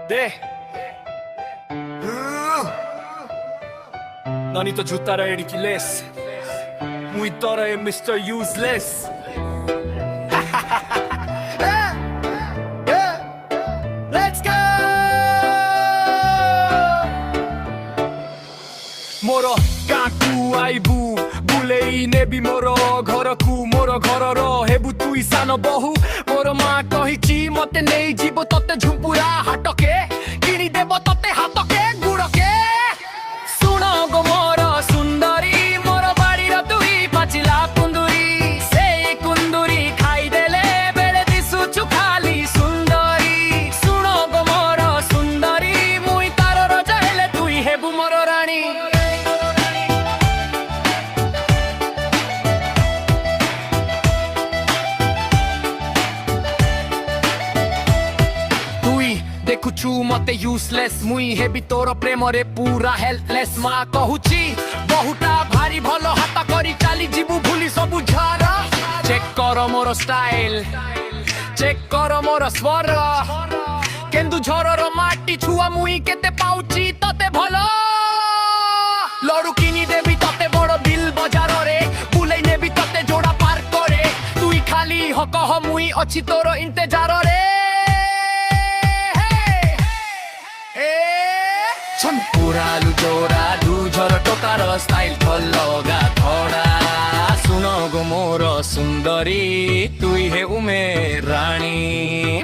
They 너니 또 주따라 에리키 레스 무이 떠라의 Mr. Useless Let's go मोरो काकू आइबू बुलेई नेबी मोरो घरकू मोरो घरर हेबू तुई सान बहु मोरो माँ कहिची मते नेई जीव तते झुम्पुरा हाटके किनी देव तते हातके गुड़के सुन गो मोर सुंदरी मोर बाड़ी तुई पाचिला कुंदुरी से कुंदुरी खाई देले बेले दिसुछु खाली सुंदरी सुन गो मोर सुंदरी मुई तार रजा हेले तुई हेबू मोर रानी देखुछु मते यूजलेस मुई हेबी तोर प्रेम रे पूरा हेल्पलेस माँ कहूची बहुटा भारी भलो हाथ करी चाली जीवु भूली सबु झारा चेक कर मोर स्टाइल चेक कर मोर स्वर केंदु झरर माटी छुआ मुई केते पाउची तते भलो लड़ू किनी देबी तते बड़ बिल बजार रे बुलेई नेबी तते जोड़ा पार करे तुई खाली ह कह मुई अछि तोर इंतजार रे झुम्पुरा जोड़ा दुझर टोकार स्टाइल लगा थोड़ा सुन गो मोर सुंदरी तुई हे उमे रानी